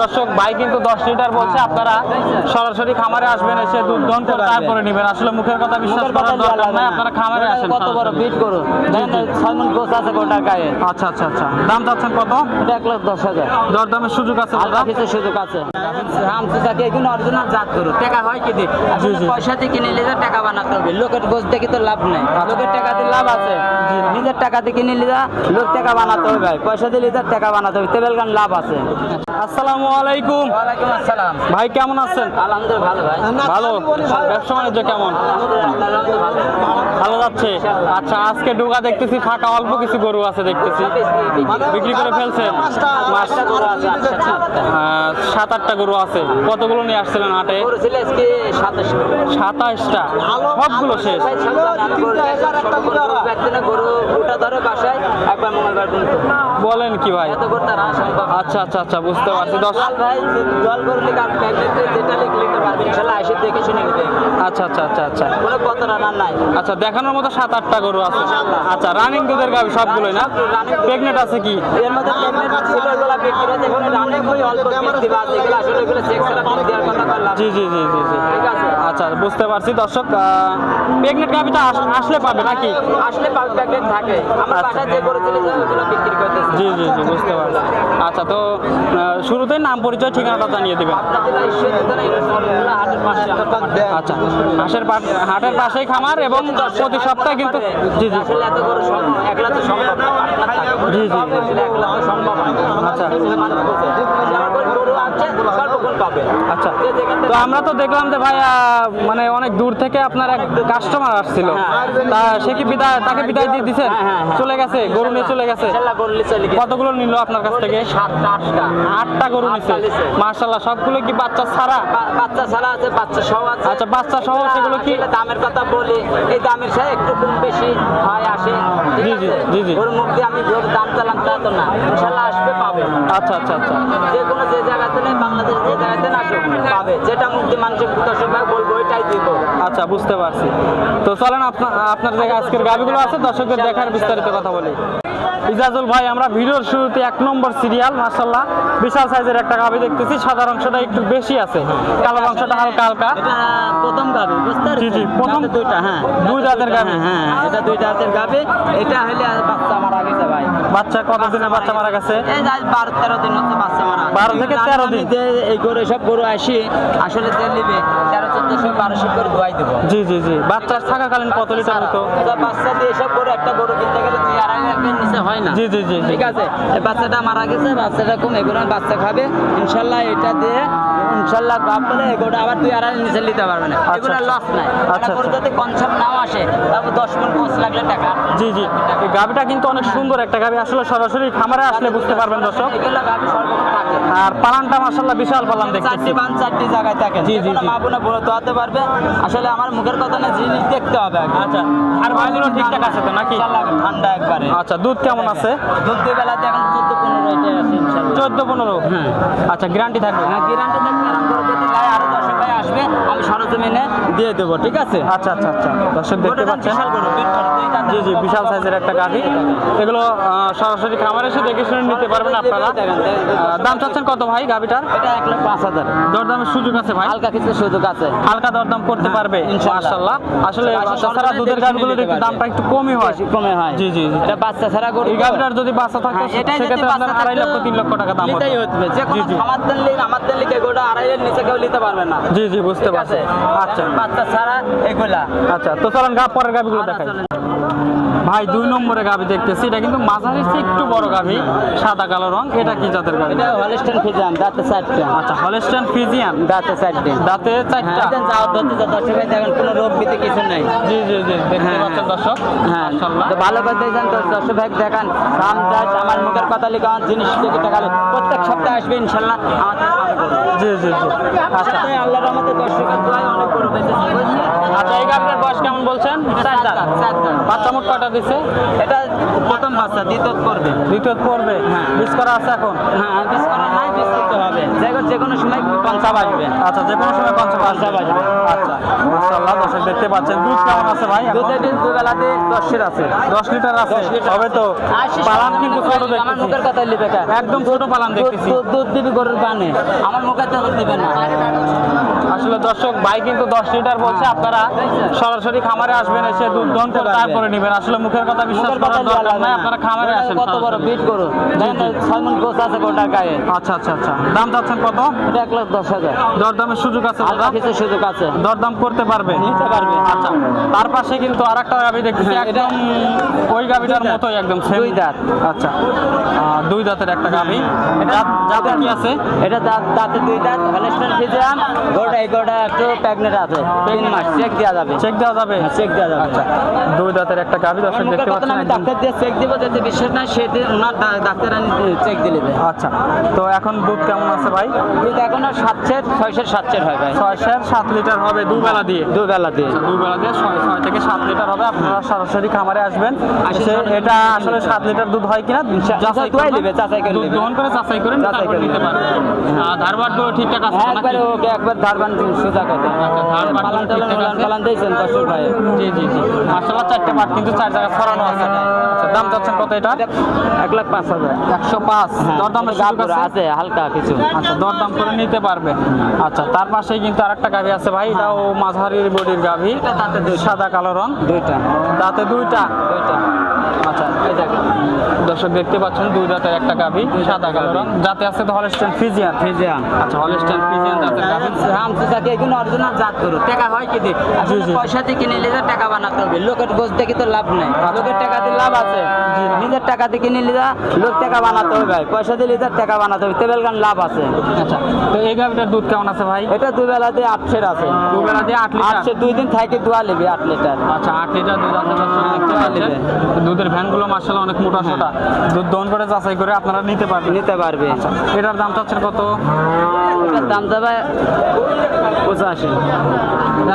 দর্শক ভাই কিন্তু 10 লিটার বলছে, আপনারা সরাসরি খামারে আসবেন, এসে দুধ দহন করে তারপরে নেবেন। আসলে মুখের কথা বিশ্বাস করার দরকার নাই, আপনারা খামারে আসেন। কত বড় বিট করো, দেখেন 6 মণ গোছ আছে গোটা গায়ে। আচ্ছা আচ্ছা আচ্ছা, দাম চাচ্ছেন কত? এটা 1,10,000। দরদামের সুযোগ আছে? আর কিছু সুযোগ আছে। আমসি জাতি এগুলো অরিজিনাল জাত গরু, টাকা হয় কি দি, আসলে পয়সা দিয়ে কিনে নিলে টাকা বানাতে হবে। লোকের গোছ দেখি তো লাভ নাই, লোকের টাকা দিয়ে লাভ আছে। নিজের টাকা দিয়ে কিনে নিলে লোক টাকা বানাতে হবে ভাই, পয়সা দিয়ে নিজের টাকা বানাতে হবে, তেবেল গান লাভ আছে। আসসালামু আলাইকুম। ওয়ালাইকুম আসসালাম। ভাই কেমন আছেন? আলহামদুলিল্লাহ ভালো ভাই। ভালো। ব্যবসা বাণিজ্য কেমন? ভালো যাচ্ছে। আচ্ছা, আজকে ডুগা দেখতেছি ফাঁকা, অল্প কিছু গরু আছে দেখতেছি, বিক্রি করে ফেলছেন? 7-8টা গরু আছে। কতগুলো নিয়ে আসছিলেন হাটে? 27টা, সবগুলো শেষ। বলেন কি ভাই? আচ্ছা আচ্ছা আচ্ছা, বুঝতে পারছি। আচ্ছা আচ্ছা আচ্ছা আচ্ছা আচ্ছা, দেখানোর মতো 7-8টা গরু আছে। আচ্ছা, রানিং দুধের গাভী সবগুলোই না? প্রেগনেন্ট আছে কি? জি জি জি জি জি, আচ্ছা বুঝতে পারছি। দর্শক, প্রেগনেন্ট গাভীটা আসলে পাবে নাকি? আসলে প্রেগনেন্ট থাকে, আমরা বাসায় যে গরু ছিল ওগুলো বিক্রি করতেছি। জি জি জি, বুঝতে পারছি। আচ্ছা, তো শুরুতেই নাম পরিচয় ঠিকানাটা জানিয়ে দেবেন। আচ্ছা, হাটের পাশেই খামার এবং প্রতি সপ্তাহে কিন্তু জি জি আসলে এত বড় একলা তো সম্ভব না। জি জি একলা তো সম্ভব না। আচ্ছা গরু আছে সর্বক্ষণ পাবে। আচ্ছা, তো আমরা তো দেখলাম যে ভাই মানে অনেক দূর থেকে আপনার এক কাস্টমার আসছিল, তা সে কি তাকে বিদায় দিয়ে দিচ্ছেন? চলে গেছে, গরু নিয়ে চলে গেছে। কতগুলো নিল আপনার কাছ থেকে? 8টা গরু নিছে। মাশাআল্লাহ, সবগুলো কি বাচ্চা ছাড়া? বাচ্চা ছাড়া আছে, বাচ্চা সহ আছে। আচ্ছা, বাচ্চা সহ। সেগুলো কি দামের কথা বলি, এই দামের সাথে একটু কম বেশি হয় আসে। জি জি জি জি, ওর মুখ দিয়ে আমি জোর দাম চালাম তা তো না, ইনশাআল্লাহ আসবে পাবে। আচ্ছা আচ্ছা আচ্ছা, যে কোনো যে জায়গাতে নেই, বাংলাদেশ যে জায়গাতে না আসুক পাবে, যেটা মুখ দিয়ে মানুষের দর্শক ভাই বলবো ওইটাই দিব। আচ্ছা, বুঝতে পারছি। তো চলেন আপনার জায়গায় আজকের গাভিগুলো আছে, দর্শকদের দেখার বিস্তারিত কথা বলি। ইজাজুল ভাই, আমরা ভিডিওর শুরুতে 1 নম্বর সিরিয়াল, মাশাআল্লাহ বিশাল সাইজের একটা গাভি দেখতেছি। সাদা অংশটা একটু বেশি আছে, কালো অংশটা হালকা হালকা। এটা প্রথম গাভি, বুঝতে পারছেন? জি জি, প্রথম দুইটা। হ্যাঁ, 2 দাঁতের গাভি। হ্যাঁ, এটা 2 দাঁতের গাভি। এটা হইলে বাচ্চা মারা গেছে ভাই। বাচ্চা কত দিনে বাচ্চা মারা গেছে? এই 12-13 দিন হচ্ছে বাচ্চা মারা। 12 থেকে 13 দিন। এই গরু সব গরু আসি আসলে তেল নিবে 1300-1400-1200 করে দোয়াই দেব। জি জি জি, বাচ্চা থাকাকালীন কত লিটার হতো? বাচ্চা দিয়ে সব গরু, একটা গরু কিনতে গেলে 2-2.5 লাখের নিচে হয় না। জি জি জি, ঠিক আছে। এই বাচ্চাটা মারা গেছে, বাচ্চাটা কম, এগুলো বাচ্চা খাবে ইনশাল্লাহ। এটা দিয়ে ইনশাল্লাহ গাব বলে এগুলো আবার 2-2.5 নিচে নিতে পারবে না, এগুলো লস নাই। আচ্ছা, গরু যদি কনসেপ্ট নাও আসে তারপর 10 মণ গোছ লাগলে টাকা। জি জি, এই গাভিটা কিন্তু অনেক সুন্দর একটা গাভি, আসলে সরাসরি খামারে আসলে বুঝতে পারবেন দর্শক। এগুলো গাভি সর্বক্ষণ থাকে। আর পালানটা মাশাআল্লাহ বিশাল পালান দেখতেছি। 4টি জায়গায় থাকে। জি জি, মা বোনে বলে দোয়াতে পারবে। আসলে আমার মুখের কথা না, জিনিস দেখতে হবে আগে। আচ্ছা, আর ভাইগুলো ঠিকঠাক আছে তো নাকি? ঠান্ডা একবারে। আচ্ছা, দুধ কেমন আছে? দুধ দিয়ে বেলাতে এখন 14-15 এটাই আছে ইনশাআল্লাহ। 14-15? হ্যাঁ। আচ্ছা, গ্যারান্টি থাকবে? হ্যাঁ, গ্যারান্টি থাকবে। আরাম করে যদি ভাই আরো 10 ভাই আসবে, আমি সরজমিনে দিয়ে দেবো। ঠিক আছে। আচ্ছা আচ্ছা আচ্ছা, দর্শক দেখতে পাচ্ছেন। বিশাল গরু, জি জি, বিশাল সাইজের একটা গাভি। এগুলো সরাসরি খামারে এসে দেখে শুনে নিতে পারবেন আপনারা। দাম চাচ্ছেন কত ভাই গাভিটার? এটা 1,05,000। দরদামের সুযোগ আছে ভাই? হালকা কিছু সুযোগ আছে, হালকা দরদাম করতে পারবে মাশাআল্লাহ। আসলে বাচ্চা ছাড়া দুধের গাভিগুলো একটু দামটা একটু কমই হয়। কমে হয়। জি জি জি, এটা বাচ্চা ছাড়া গরু। এই গাভিটার যদি বাচ্চা থাকতো সেক্ষেত্রে আপনার 2.5 লক্ষ 3 লক্ষ টাকা দাম হতো। নিতেই হতো। যে কোনো আমাদের লিগে গোটা 2.5 নিচে কেউ নিতে পারবে না। জি জি, বুঝতে পারছি। আচ্ছা বাচ্চা ছাড়া এগুলা। আচ্ছা, তো চলেন পরের গাভিগুলো দেখাই। ভাই 2 নম্বরে গাভি দেখতেছি, এটা কিন্তু মাঝারির চেয়ে একটু বড় গাভি, সাদা কালো রং। এটা কি জাতের গাভি? এটা হলস্টাইন ফ্রিজিয়ান, দাঁতে 4টা। আচ্ছা, হলস্টাইন ফ্রিজিয়ান, দাঁতে 4টা। দাঁতে 4টা। হ্যাঁ, যাও ধরতে যা দর্শক ভাই দেখেন, কোনো রোগ বিতে কিছু নাই। জি জি জি, দেখতে পাচ্ছেন দর্শক। হ্যাঁ, মাশাআল্লাহ, তো ভালো করে দেখেন তো দর্শক ভাই দেখান। দাম চাষ আমার মুখের কথা লিখে আমার জিনিস থেকে টাকা প্রত্যেক সপ্তাহে আসবে ইনশাআল্লাহ আমাদের। জি জি জি, আচ্ছা আল্লাহর রহমতে দর্শকের দোয়ায় অনেক বড় বেঁচেছে। আচ্ছা, এই গাভিটার বয়স কেমন বলছেন? 4 দাঁত। বাচ্চা মোট কয়টা দিছে? এটা প্রথম বাচ্চা, দ্বিতীয় করবে। দ্বিতীয় পড়বে? হ্যাঁ। বীজ করা আছে এখন? হ্যাঁ, বিশ করা নাই, বিশ করতে হবে। যে কোনো সময় কনসাপ আসবে। আচ্ছা, যে কোনো সময় কনসাপ আসবে। আচ্ছা, মাশাআল্লাহ দর্শক দেখতে পাচ্ছেন। দুধ কেমন আছে ভাই? দুধের দুবেলাতে 10 আছে, 10 লিটার আছে। 10 লিটার হবে তো পালান কিন্তু ছোট আমার দেখতেছি। মুখের কথা লিবে কা একদম ছোট পালান দেখতেছি। দুধ দিবি গরুর কানে, আমার মুখে তো দিবে না। আসলে দর্শক ভাই কিন্তু 10 লিটার বলছে, আপনারা সরাসরি খামারে আসবেন, এসে দুধ দহন করে তারপরে নেবেন। আসলে মুখের কথা বিশ্বাস মুখের কথা করার দরকার নাই, আপনারা খামারে আসেন। কত বড় বিট গরু, দেখেন 6 মণ গোছ আছে গোটা গায়ে। আচ্ছা আচ্ছা আচ্ছা, দাম চাচ্ছেন কত? এটা 1,10,000। দরদামের সুযোগ আছে আর দাদা? কিছু সুযোগ আছে, দরদাম করতে পারবে? নিতে পারবে। আচ্ছা, তার পাশে কিন্তু আরেকটা গাভী দেখতেছি, একদম ওই গাভীটার মতোই একদম সেম। দুই দাঁত। আচ্ছা, দুই দাঁতের একটা গাভী। যাতে কি আছে? এটা দাঁতে দুই দাঁত, হলস্টাইন ফ্রিজিয়ান। গোটা একটু প্রেগনেন্ট আছে, 3 মাস, চেক দেওয়া যাবে। চেক দেওয়া যাবে? চেক দেওয়া যাবে। আচ্ছা, দুই দাঁতের একটা গাভী দর্শক আমার দেখতে মুখের কথা না, পাচ্ছেন আমি একদম। ডাক্তার দিয়ে চেক দিব, যদি বিশ্বাস না সেদিন ওনার ডাক্তার চেক দিলে দেয়। আচ্ছা, তো এখন দুধ কেমন আছে ভাই? দুধ এখন 6-7 হয় ভাই। 6-7 লিটার হবে দুবেলা দিয়ে? দুবেলা দিয়ে। দুবেলা দিয়ে 6 থেকে 7 লিটার হবে। আপনারা সরাসরি খামারে আসবেন, এসে এটা আসলে 7 লিটার দুধ হয় কিনা যাচাই দুয়াই করবেন। নেবে, যাচাই করে দুধ নেবে। দহন করে যাচাই করে যাচাই তারপর করে নিতে নেবে। পারবেন। ধারবাট তো ঠিকঠাক আছে নাকি? একবার ওকে একবার ধারবান সোজা কথা। ধারবাট পালান টালান ঠিকঠাক আছে? পালান দিয়েছেন 10 ভাই। জি জি জি, মাশাআল্লাহ 4টে পাট কিন্তু 4 জায়গায় ছড়ানো আছে। আচ্ছা, দাম চাচ্ছেন কত এটা? 1,05,000। 105। দরদামের সুযোগ আছে? আছে হালকা কিছু। আচ্ছা, দরদাম করে নিতে পারবে। আচ্ছা, তার পাশেই কিন্তু আরেকটা গাভী আছে ভাই, এটাও মাঝারি বডির গাভী, এটা দাঁতে দুইটা। সাদা কালো রং, দুইটা। দাঁতে দুইটা। আচ্ছা, এই দেখেন। দর্শক দেখতে পাচ্ছেন দুই দাঁতের একটা গাভী, সাদা কালো রং, যাতে আছে তো হলস্টাইন ফ্রিজিয়ান। ফ্রিজিয়ান। আচ্ছা, হলস্টাইন ফ্রিজিয়ান জাতের গাভী। আমসি জাতি এগুলো অরিজিনাল জাত গরু। টাকা হয় কি দিয়ে? আসলে জি। পয়সা দিয়ে কিনে নিলে টাকা বানাতে হবে। লোকের গোছ দেখে তো লাভ নাই। লোকের টাকা দিয়ে লাভ আছে। নিজের টাকা দিয়ে কিনে নিলে লোক টাকা বানাতে হবে ভাই। পয়সা দিয়ে নিজের টাকা বানাতে হবে, তেবেল গান লাভ আছে। আচ্ছা, তো এই গাভীটার দুধ কেমন আছে ভাই? এটা দুবেলা দিয়ে 8 আছে। দুবেলা দিয়ে 8 লিটার। 8 2 দিন থাকে দোয়া নেবে 8 লিটার। আচ্ছা, 8 লিটার দুধ আছে দর্শক দেখতে পাচ্ছেন। দুধের ভ্যানগুলো মাশাআল্লাহ অনেক মোটা সোটা। দুধ দহন করে যাচাই করে আপনারা নিতে পারবেন। নিতে পারবে। আচ্ছা, এটার দাম চাচ্ছেন কত? এটার দাম যাবে 85।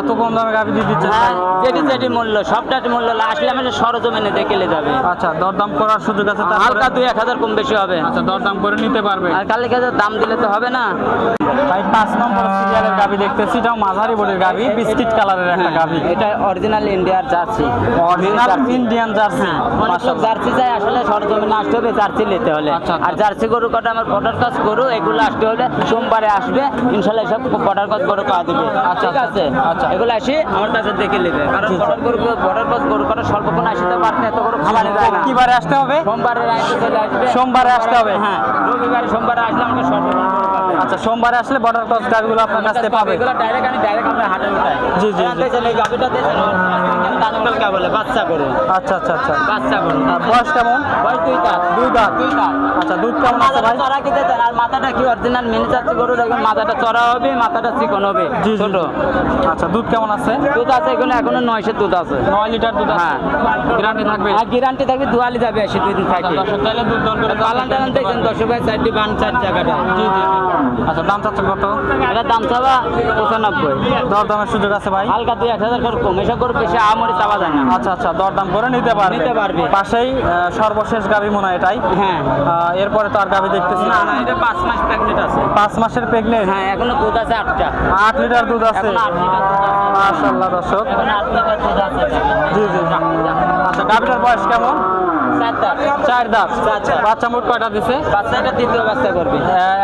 এত কম দামে গাভী দিয়ে দিচ্ছেন? হ্যাঁ, যেটি মূল্য, সবটার মূল্য আসলে আমাদের সরজমিনে দেখে যাবে। আচ্ছা, দরদাম করার সুযোগ আছে তারপরে? হালকা 2-1000 কম বেশি হবে। আচ্ছা, দরদাম করে নিতে পারবে। আর কালে কাছে দাম দিলে তো হবে না। ভাই 5 নম্বর সিরিয়ালের গাভী দেখতেছি, এটাও মাঝারি বডির গাভী, বিস্কিট কালারের একটা গাভী। এটা অরিজিনাল ইন্ডিয়ার জার্সি। Original Indian jersey. অনেক লোক জার্সি চাই, আসলে সরজমিনে আসতে হবে জার্সি নিতে হলে। আচ্ছা, আচ্ছা। আর জার্সি গরু কটা আমার বর্ডার কাজ গরু, এগুলো আসতে হলে সোমবারে আসবে, ইনশাল্লাহ সব বর্ডার কাজ গরু পাওয়া দেবে। আচ্ছা, ঠিক আছে? আচ্ছা। এগুলো আসি আমার কাছে দেখে নেবে, কারণ বর্ডার কাজ গরু কটা সর্বক্ষণ আসতে পারবে, এত গরু খাবারে যায় না। কিবারে আসতে হবে? সোমবারে রাইতে চলে আসবে। সোমবারে আসতে হবে? হ্যাঁ, রবিবারে সোমবারে আসলে আমাকে সর্বক্ষণ গরু পাবে। আচ্ছা, সোমবারে আসলে বর্ডার ক্রস গাভীগুলো আপনার কাছ থেকে পাবে? এগুলো ডাইরেক্ট আমরা হাটে উঠাই। জি, জি, জি। এই গাভিটা দিয়েছেন দাঁতকাল কা বলে বাচ্চা গরু। আচ্ছা আচ্ছা আচ্ছা। বাচ্চা গরু। আর বয়স কেমন? বয়স 2 দাঁত। 2 দাঁত। 2 দাঁত। আচ্ছা, দুধ কেমন আছে ভাই? চড়া কি দেন? আর মাথাটা কি অরিজিনাল মিনি চাচ্ছি গরু, দেখুন মাথাটা চড়া হবে, মাথাটা চিকন হবে, জি, জি। ছোট। আচ্ছা, দুধ কেমন আছে? দুধ আছে এখানে এখনো 900 দুধ আছে। 9 লিটার দুধ আছে। হ্যাঁ। গ্যারান্টি থাকবে? আর গ্যারান্টি থাকবে, দুয়ালি যাবে 80 2 দিন থাকে। দর্শক চাইলে দুধ দহন করে পালান টালান দেখছেন 10 ভাই 4টি বান 4 জায়গাটা। জি জি জি। আচ্ছা, দাম চাচ্ছেন কত? এটা দাম চাওয়া 95। দরদামের সুযোগ আছে ভাই? হালকা 2-1000 করে কম, এসব করে বেশি আমরি চাওয়া যায় না। আচ্ছা আচ্ছা, দরদাম করে নিতে পারবে? নিতে পারবে। পাশেই সর্বশেষ গাভী মনে হয় এটাই। হ্যাঁ। এরপরে তো আর গাভী দেখতেছি না না। না, এটা 5 মাস প্রেগনেন্ট আছে। 5 মাসের প্রেগনেন্ট? হ্যাঁ, এখনো দুধ আছে 8টা। 8 লিটার দুধ আছে? এখন 8 লিটার দুধ আছে। মাশাআল্লাহ দর্শক। এখন 8 লিটার দুধ আছে। জি জি জি। আচ্ছা, গাভীটার বয়স কেমন? 4 দাঁত। 4 দাঁত। আচ্ছা। বাচ্চা মোট কয়টা দিছে? বাচ্চাটা দ্বিতীয় বাচ্চা করবে।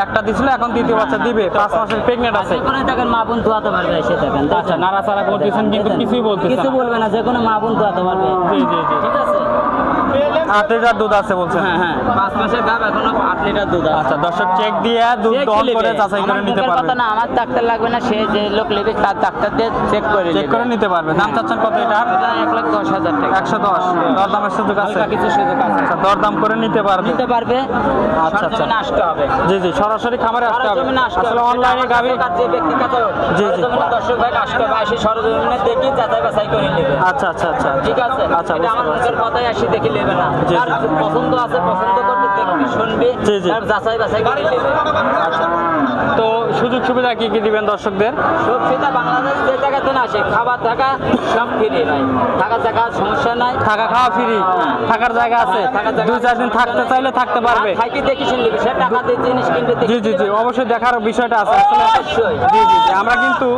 একটা দিছিল, এখন দ্বিতীয় বাচ্চা দিবে। 5 মাসের প্রেগনেন্ট আছে। যে কোনো দেখেন মা বোন ধোয়াতে পারবে, এসে দেখেন। আচ্ছা, নাড়াচাড়া করতেছেন কিন্তু কিছুই বলতেছেন কিছু না। বলবে না, যে কোনো মা বোন ধোয়াতে পারবে। জি জি জি। ঠিক আছে? 8 লিটার দুধ আছে বলছেন? হ্যাঁ হ্যাঁ, 5 মাসের গাভ, এখনো 8 লিটার দুধ আছে। আচ্ছা, দর্শক চেক দিয়ে দুধ চেক দহন নেবে। করে যাচাই করে আমার নিতে মুখের পারবে। কথা না, আমার ডাক্তার লাগবে না, সে যে লোক নেবে তার ডাক্তার দিয়ে চেক করে চেক করে নিতে পারবে। দাম চাচ্ছেন কত এটার? এটা 1,10,000 টাকা। 110। দরদামের সুযোগ আছে? হালকা কিছু সুযোগ আছে। আচ্ছা, দরদাম করে নিতে পারবে? নিতে পারবে। আচ্ছা, আচ্ছা। সরজমিনে আসতে হবে। জি জি, সরাসরি খামারে আসতে হবে। সরজমিনে আসতে আসলে হবে। অনলাইনে গাভী। আর যে ব্যক্তিগত জি, জি। সরজমিনে দর্শক ভাই আসতে হবে, আসি সরজমিনে দেখি যাচাই বাছাই করে নেবে। আচ্ছা আচ্ছা আচ্ছা। ঠিক আছে? আচ্ছা, এটা আমার বুঝতে পারছি। মুখের কথাই আসি দেখে নেবে না। জি, যার জি। পছন্দ আছে, পছন্দ করবে, দেখবি শুনবি, জি, জি। তার যাচাই বাছাই করে নেবে। আচ্ছা, তো সুযোগ সুবিধা কি কি দিবেন দর্শকদের? সব সেটা বাংলাদেশ যে জায়গাতে না আসে খাবার থাকা সব ফ্রি নাই, থাকা জায়গার সমস্যা নাই, থাকা খাওয়া ফ্রি, থাকার জায়গা আছে, থাকার জায়গা 2-4 দিন থাকতে চাইলে থাকতে পারবে। থাকি দেখি শুনলি সে টাকা দিয়ে জিনিস কিনবে জি জি জি, অবশ্যই দেখার বিষয়টা আছে আসলে। অবশ্যই। জি জি জি, আমরা কিন্তু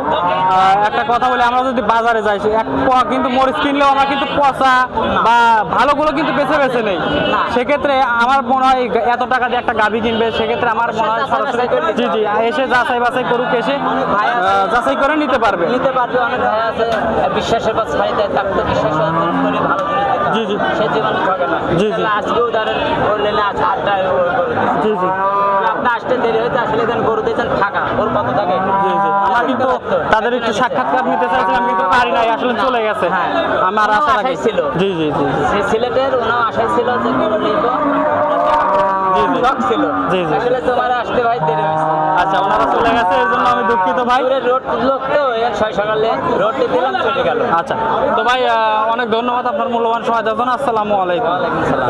একটা কথা বলি, আমরা যদি বাজারে যাই এক পোয়া কিন্তু মরিচ কিনলেও আমরা কিন্তু পচা বা ভালোগুলো কিন্তু বেছে বেছে নেই। সেক্ষেত্রে আমার মনে হয় এত টাকা দিয়ে একটা গাভী কিনবে, সেক্ষেত্রে আমার মনে হয় সরাসরি জি জি এসে যাচাই বাছাই করুক, এসে যাচাই করে নিতে পারবে। নিতে পারবে। অনেক ভাই আছে বিশ্বাসের পাশ ছাড়ি দেয়, তাকে তো বিশ্বাস করে ভালো জিনিস দিতে হবে। জি জি সে জীবনে ঠকে না। জি জি। আজকেও ধরেন বললেন আজ 8টায় জি জি আপনি আসতে দেরি হয়েছে, আসলে এখানে গরু দিয়েছেন ফাঁকা, ওর কত থাকে? জি জি, আমরা কিন্তু তাদের একটু সাক্ষাৎকার নিতে চাইছিলাম কিন্তু পারি নাই, আসলে চলে গেছে। আমার আশা আশাই ছিল। জি জি জি জি। সে সিলেটের ওনার আশাই ছিল যে গরু নিব, জি জি শখ ছিল। জি জি। আসলে তোমার আসতে ভাই দেরি হয়েছে। আচ্ছা, ওনারা চলে গেছে, এর জন্য আমি দুঃখিত ভাই। দূরের রোড লোক তো এর 6 সকালে রোডে দিলাম চলে গেল। আচ্ছা, তো ভাই অনেক ধন্যবাদ আপনার মূল্যবান সময় দেওয়ার জন্য। আসসালামু আলাইকুম। ওয়ালাইকুম সালাম।